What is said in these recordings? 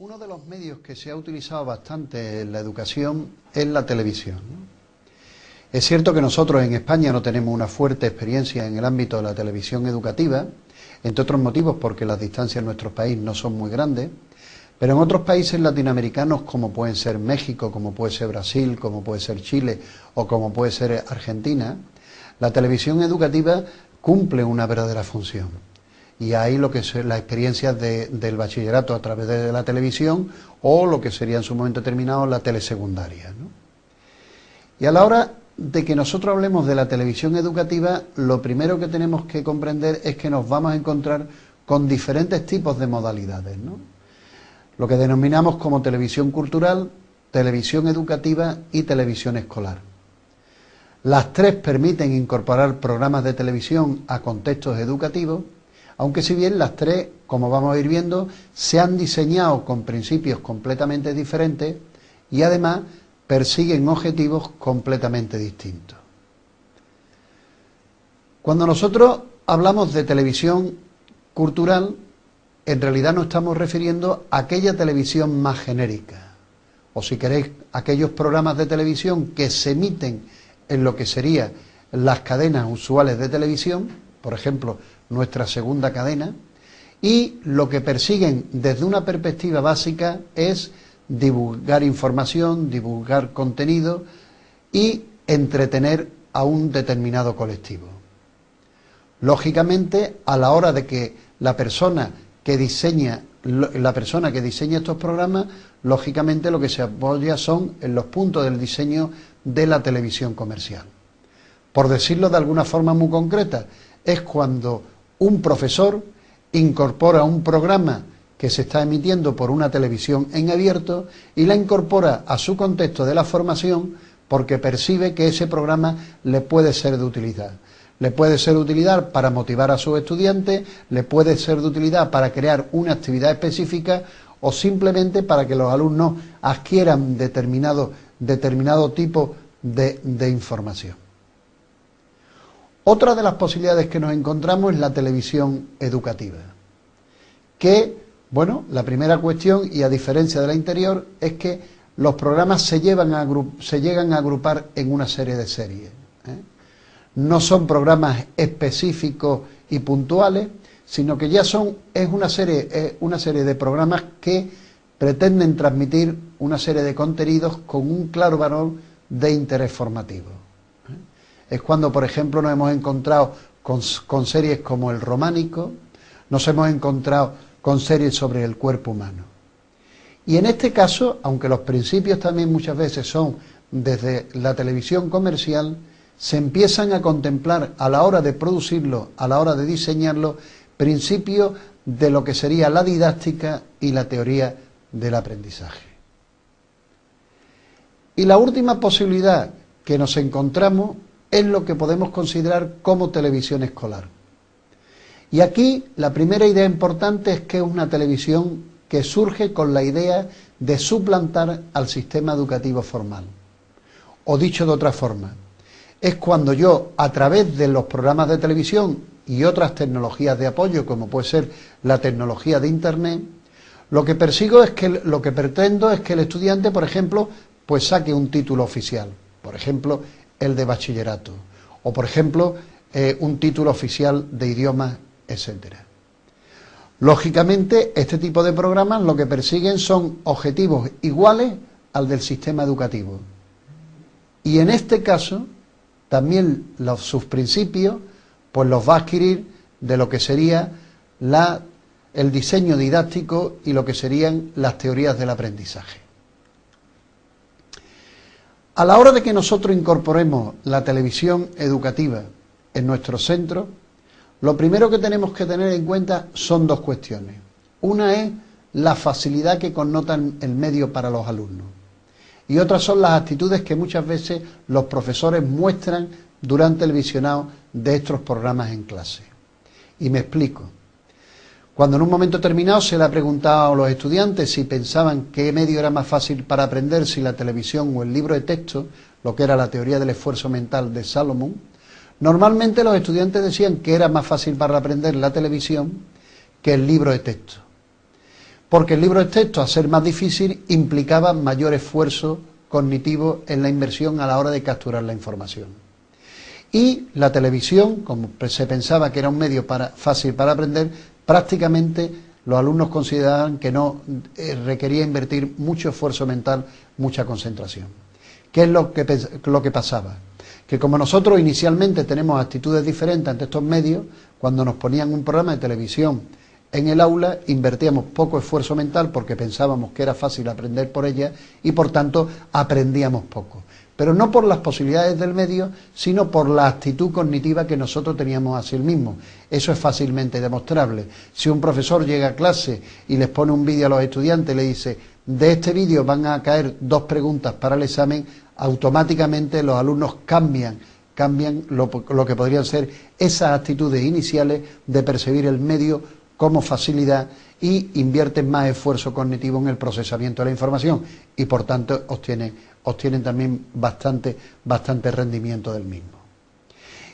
Uno de los medios que se ha utilizado bastante en la educación es la televisión, ¿no? Es cierto que nosotros en España no tenemos una fuerte experiencia en el ámbito de la televisión educativa, entre otros motivos porque las distancias en nuestro país no son muy grandes, pero en otros países latinoamericanos como pueden ser México, como puede ser Brasil, como puede ser Chile o como puede ser Argentina, la televisión educativa cumple una verdadera función. Y hay lo que son las experiencias del bachillerato a través de la televisión o lo que sería en su momento determinado la telesecundaria, ¿no? Y a la hora de que nosotros hablemos de la televisión educativa, lo primero que tenemos que comprender es que nos vamos a encontrar con diferentes tipos de modalidades, ¿no? Lo que denominamos como televisión cultural, televisión educativa y televisión escolar. Las tres permiten incorporar programas de televisión a contextos educativos, aunque si bien las tres, como vamos a ir viendo, se han diseñado con principios completamente diferentes y además persiguen objetivos completamente distintos. Cuando nosotros hablamos de televisión cultural, en realidad nos estamos refiriendo a aquella televisión más genérica, o si queréis, aquellos programas de televisión que se emiten en lo que serían las cadenas usuales de televisión, por ejemplo, nuestra segunda cadena, y lo que persiguen desde una perspectiva básica es divulgar información, divulgar contenido y entretener a un determinado colectivo. Lógicamente, a la hora de que la persona que diseña estos programas, lógicamente lo que se apoya son en los puntos del diseño de la televisión comercial. Por decirlo de alguna forma muy concreta, es cuando un profesor incorpora un programa que se está emitiendo por una televisión en abierto y la incorpora a su contexto de la formación porque percibe que ese programa le puede ser de utilidad. Le puede ser de utilidad para motivar a sus estudiantes, le puede ser de utilidad para crear una actividad específica o simplemente para que los alumnos adquieran determinado tipo de información. Otra de las posibilidades que nos encontramos es la televisión educativa, que, bueno, la primera cuestión, y a diferencia de la anterior, es que los programas se llegan a agrupar en una serie de series, ¿eh? No son programas específicos y puntuales, sino que ya es una serie de programas que pretenden transmitir una serie de contenidos con un claro valor de interés formativo. Es cuando, por ejemplo, nos hemos encontrado con series como El Románico, nos hemos encontrado con series sobre el cuerpo humano. Y en este caso, aunque los principios también muchas veces son desde la televisión comercial, se empiezan a contemplar a la hora de producirlo, a la hora de diseñarlo, principios de lo que sería la didáctica y la teoría del aprendizaje. Y la última posibilidad que nos encontramos es lo que podemos considerar como televisión escolar. Y aquí la primera idea importante es que es una televisión que surge con la idea de suplantar al sistema educativo formal. O dicho de otra forma, es cuando yo, a través de los programas de televisión y otras tecnologías de apoyo, como puede ser la tecnología de Internet, lo que pretendo es que el estudiante, por ejemplo, pues saque un título oficial, por ejemplo, el de bachillerato, o por ejemplo, un título oficial de idiomas, etcétera. Lógicamente, este tipo de programas lo que persiguen son objetivos iguales al del sistema educativo. Y en este caso, también sus principios, pues los va a adquirir de lo que sería el diseño didáctico y lo que serían las teorías del aprendizaje. A la hora de que nosotros incorporemos la televisión educativa en nuestro centro, lo primero que tenemos que tener en cuenta son dos cuestiones. Una es la facilidad que connotan el medio para los alumnos y otras son las actitudes que muchas veces los profesores muestran durante el visionado de estos programas en clase. Y me explico. Cuando en un momento determinado se le ha preguntado a los estudiantes si pensaban qué medio era más fácil para aprender, si la televisión o el libro de texto, lo que era la teoría del esfuerzo mental de Salomón, normalmente los estudiantes decían que era más fácil para aprender la televisión que el libro de texto. porque el libro de texto, al ser más difícil, implicaba mayor esfuerzo cognitivo en la inversión a la hora de capturar la información. Y la televisión, como se pensaba que era un medio fácil para aprender, prácticamente los alumnos consideraban que no requería invertir mucho esfuerzo mental, mucha concentración. ¿Qué es lo que pasaba? Que como nosotros inicialmente tenemos actitudes diferentes ante estos medios, cuando nos ponían un programa de televisión en el aula, invertíamos poco esfuerzo mental porque pensábamos que era fácil aprender por ella y por tanto aprendíamos poco. Pero no por las posibilidades del medio, sino por la actitud cognitiva que nosotros teníamos hacia el mismo. Eso es fácilmente demostrable. Si un profesor llega a clase y les pone un vídeo a los estudiantes y le dice: de este vídeo van a caer 2 preguntas para el examen, automáticamente los alumnos cambian lo que podrían ser esas actitudes iniciales de percibir el medio como facilidad y invierten más esfuerzo cognitivo en el procesamiento de la información y por tanto obtienen también bastante rendimiento del mismo.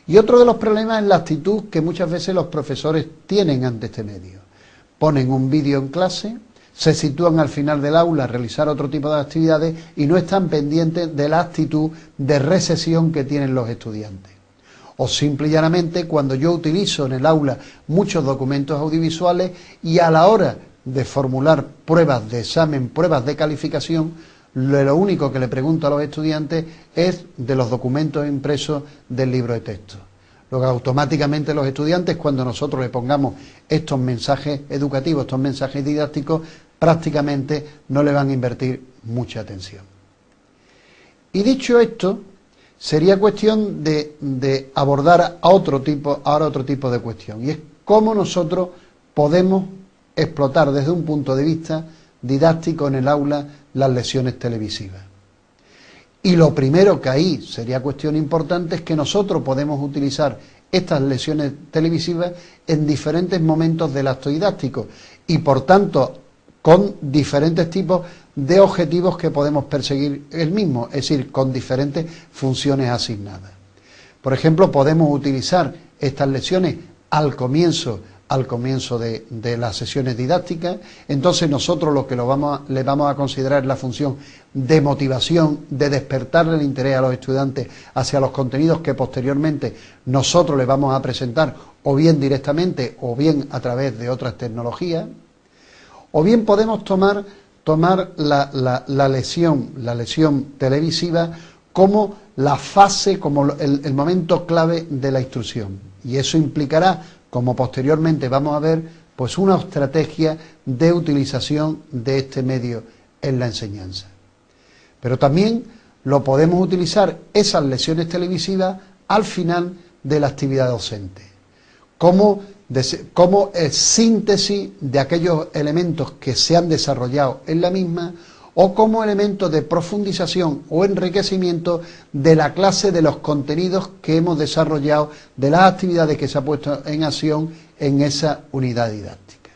Y otro de los problemas es la actitud que muchas veces los profesores tienen ante este medio. Ponen un vídeo en clase, se sitúan al final del aula a realizar otro tipo de actividades y no están pendientes de la actitud de recepción que tienen los estudiantes. O simple y llanamente, cuando yo utilizo en el aula muchos documentos audiovisuales y a la hora de formular pruebas de examen, pruebas de calificación, lo único que le pregunto a los estudiantes es de los documentos impresos del libro de texto. Luego automáticamente los estudiantes, cuando nosotros le pongamos estos mensajes educativos, estos mensajes didácticos, prácticamente no le van a invertir mucha atención. Y dicho esto, sería cuestión de abordar ahora otro tipo de cuestión, y es cómo nosotros podemos explotar desde un punto de vista didáctico en el aula las lecciones televisivas. Y lo primero que ahí sería cuestión importante es que nosotros podemos utilizar estas lecciones televisivas en diferentes momentos del acto didáctico y por tanto con diferentes tipos de objetivos que podemos perseguir el mismo, es decir, con diferentes funciones asignadas. Por ejemplo, podemos utilizar estas lecciones al comienzo de las sesiones didácticas. Entonces nosotros lo que le vamos a considerar es la función de motivación, de despertarle el interés a los estudiantes hacia los contenidos que posteriormente nosotros les vamos a presentar, o bien directamente o bien a través de otras tecnologías. O bien podemos tomar la lección televisiva como la fase, como el momento clave de la instrucción. Y eso implicará, como posteriormente vamos a ver, pues una estrategia de utilización de este medio en la enseñanza. Pero también lo podemos utilizar esas lecciones televisivas al final de la actividad docente, como síntesis de aquellos elementos que se han desarrollado en la misma o como elementos de profundización o enriquecimiento de la clase de los contenidos que hemos desarrollado, de las actividades que se ha puesto en acción en esa unidad didáctica.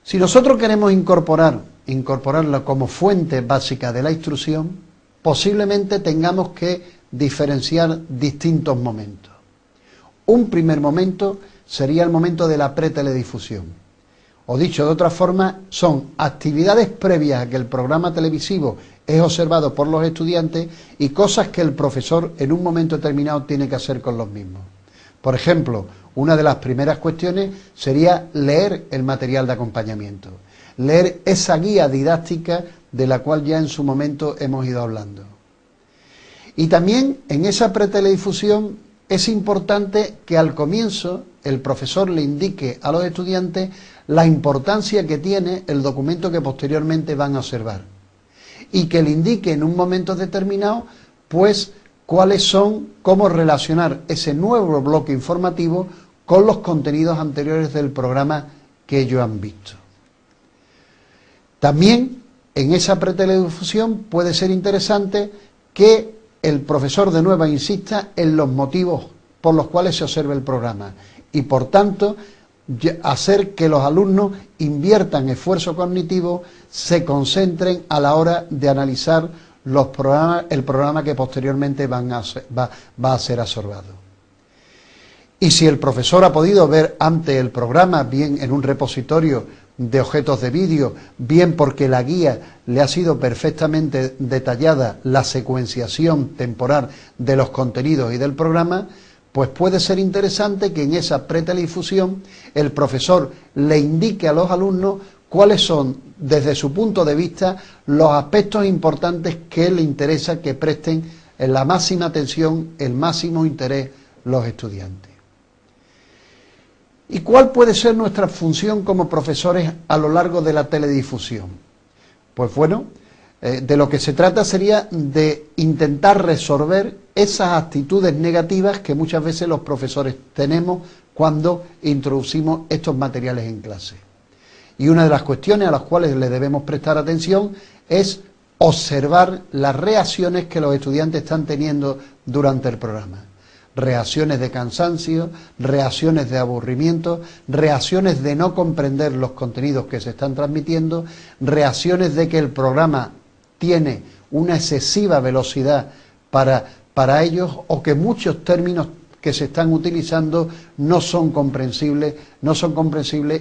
Si nosotros queremos incorporarla como fuente básica de la instrucción, posiblemente tengamos que diferenciar distintos momentos. Un primer momento sería el momento de la preteledifusión. O dicho de otra forma, son actividades previas a que el programa televisivo es observado por los estudiantes y cosas que el profesor en un momento determinado tiene que hacer con los mismos. Por ejemplo, una de las primeras cuestiones sería leer el material de acompañamiento, leer esa guía didáctica de la cual ya en su momento hemos ido hablando. Y también en esa preteledifusión es importante que al comienzo el profesor le indique a los estudiantes la importancia que tiene el documento que posteriormente van a observar y que le indique en un momento determinado pues cuáles son, cómo relacionar ese nuevo bloque informativo con los contenidos anteriores del programa que ellos han visto. También en esa preteledifusión puede ser interesante que el profesor de nuevo insista en los motivos por los cuales se observa el programa y por tanto hacer que los alumnos inviertan esfuerzo cognitivo, se concentren a la hora de analizar el programa que posteriormente va a ser absorbado. Y si el profesor ha podido ver antes el programa, bien en un repositorio de objetos de vídeo, bien porque la guía le ha sido perfectamente detallada la secuenciación temporal de los contenidos y del programa, pues puede ser interesante que en esa preteledifusión el profesor le indique a los alumnos cuáles son, desde su punto de vista, los aspectos importantes que le interesa que presten en la máxima atención, el máximo interés los estudiantes. ¿Y cuál puede ser nuestra función como profesores a lo largo de la teledifusión? Pues bueno, de lo que se trata sería de intentar resolver esas actitudes negativas que muchas veces los profesores tenemos cuando introducimos estos materiales en clase. Y una de las cuestiones a las cuales le debemos prestar atención es observar las reacciones que los estudiantes están teniendo durante el programa. Reacciones de cansancio, reacciones de aburrimiento, reacciones de no comprender los contenidos que se están transmitiendo, reacciones de que el programa tiene una excesiva velocidad para ellos o que muchos términos que se están utilizando no son comprensibles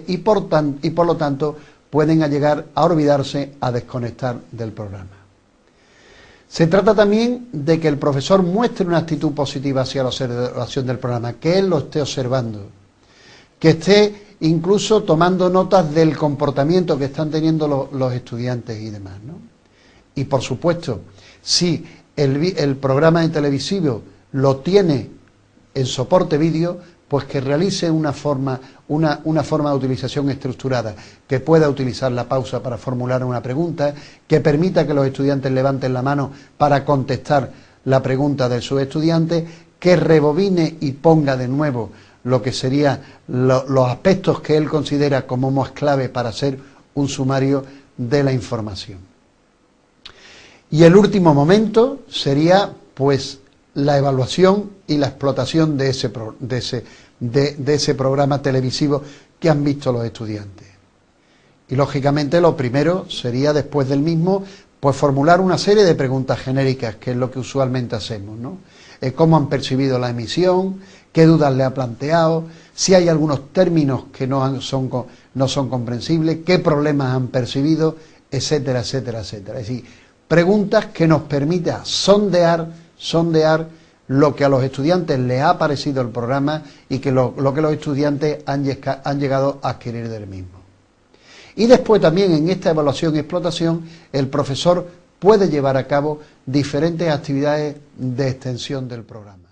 y por lo tanto pueden llegar a olvidarse, a desconectar del programa. Se trata también de que el profesor muestre una actitud positiva hacia la observación del programa, que él lo esté observando, que esté incluso tomando notas del comportamiento que están teniendo los estudiantes y demás, ¿no? Y por supuesto, si el programa de televisivo lo tiene en soporte vídeo, pues que realice una forma de utilización estructurada, que pueda utilizar la pausa para formular una pregunta, que permita que los estudiantes levanten la mano para contestar la pregunta de sus estudiantes, que rebobine y ponga de nuevo lo que serían los aspectos que él considera como más clave para hacer un sumario de la información. Y el último momento sería, pues, la evaluación y la explotación de ese programa televisivo que han visto los estudiantes. Y lógicamente lo primero sería, después del mismo, pues formular una serie de preguntas genéricas, que es lo que usualmente hacemos, ¿no? Cómo han percibido la emisión, qué dudas le ha planteado, si hay algunos términos que no son comprensibles, qué problemas han percibido, etcétera, etcétera, etcétera. Es decir, preguntas que nos permitan sondear lo que a los estudiantes les ha parecido el programa y que lo que los estudiantes han llegado a adquirir del mismo. Y después también en esta evaluación y explotación el profesor puede llevar a cabo diferentes actividades de extensión del programa.